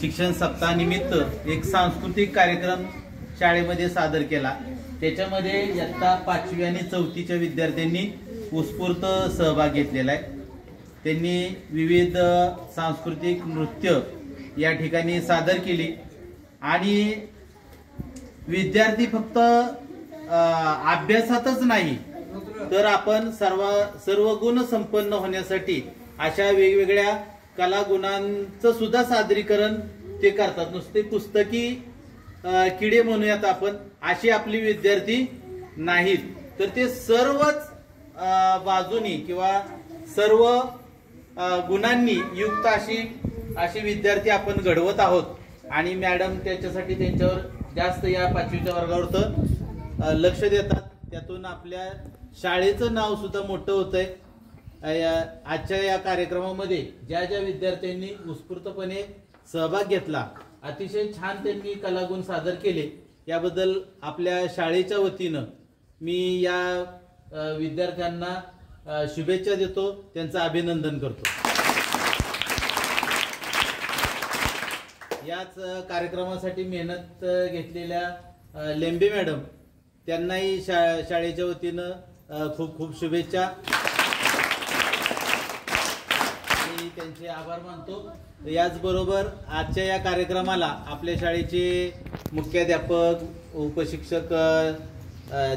शिक्षण सप्ताहानिमित्त एक सांस्कृतिक कार्यक्रम शाळेमध्ये सादर केला। त्याच्यामध्ये इयत्ता 5वी आणि 4थीच्या विद्यार्थ्यांनी उत्स्फूर्त सहभाग घेतलेला आहे। त्यांनी विविध सांस्कृतिक नृत्य या ठिकाणी सादर केली आणि विद्यार्थी फक्त अभ्यासातच नाही तर आपण सर्व गुण संपन्न होण्यासाठी अशा वेगवेगळ्या कला गुणांचं सुद्धा सादरीकरण ते करतात। नुसते पुस्तकी किडे म्हणूयात आपण, अशी आपली विद्यार्थी नाहीत, तर ते सर्वच बाजूनी किंवा सर्व गुणांनी युक्त अशी विद्यार्थी आपण घडवत आहोत। आणि मॅडम त्याच्यासाठी त्यांच्यावर जास्त या 5वीच्या वर्गावर तर लक्ष देतात। त्यातून आपल्या शाळेचं नाव सुद्धा मोठं होतंय। आजच्या या कार्यक्रमामध्ये ज्या ज्या विद्यार्थ्यांनी उत्स्फूर्तपणे सहभाग घेतला, अतिशय छान त्यांनी कलागुण सादर केले, याबद्दल आपल्या शाळेच्या वतीनं मी या विद्यार्थ्यांना शुभेच्छा देतो, त्यांचं अभिनंदन करतो। याच कार्यक्रमासाठी मेहनत घेतलेल्या लेंबे मॅडम त्यांनाही शाळेच्या वतीनं खूप खूप शुभेच्छा आणि त्यांचे आभार मानतो। याचबरोबर आजच्या या कार्यक्रमाला आपल्या शाळेचे मुख्याध्यापक, उपशिक्षक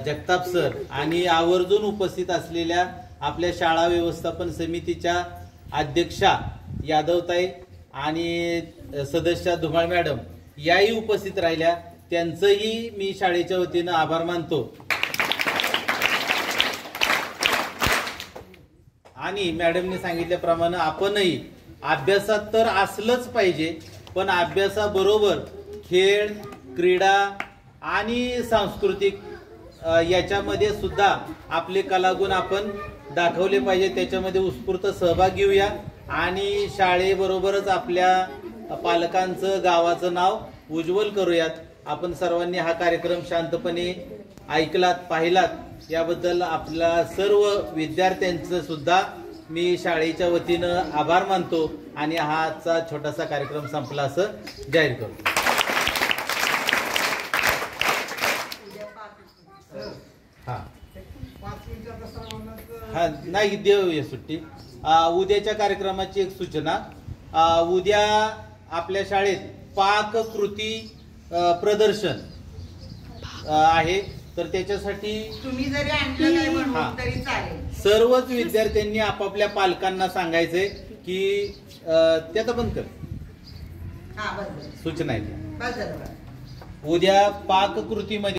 जगताप सर आणि आवर्जून उपस्थित असलेल्या आपल्या शाळा व्यवस्थापन समितीच्या अध्यक्षा यादवताई आणि सदस्य धुमाळ मॅडम याही उपस्थित राहिल्या, त्यांचंही मी शाळेच्या वतीनं आभार मानतो। आणि मॅडमने सांगितल्याप्रमाणे आपणही अभ्यासात तर असलंच पाहिजे, पण अभ्यासाबरोबर खेळ, क्रीडा आणि सांस्कृतिक याच्यामध्ये सुद्धा आपले कलागुण आपण दाखवले पाहिजे। त्याच्यामध्ये उत्स्फूर्त सहभाग घेऊया आणि शाळेबरोबरच आपल्या पालकांचं, गावाचं नाव उज्ज्वल करूयात। आपण सर्वांनी हा कार्यक्रम शांतपणे ऐकलात, पाहिलात, याबद्दल आपल्या सर्व विद्यार्थ्यांचं सुद्धा मी शाळेच्या वतीनं आभार मानतो आणि हा आजचा छोटासा कार्यक्रम संपला असं जाहीर करतो। हा नाही देऊया सुट्टी। उद्याच्या कार्यक्रमाची एक सूचना, उद्या आपल्या शाळेत पाककृती प्रदर्शन आहे, तर त्याच्यासाठी तुम्ही जरी आणलं नाही म्हणून तरी चालेल। सर्वच विद्यार्थ्यांनी आपापल्या पालकांना सांगायचंय की त्याचा बंद कर, सूचना आहे उद्या पाककृतीमध्ये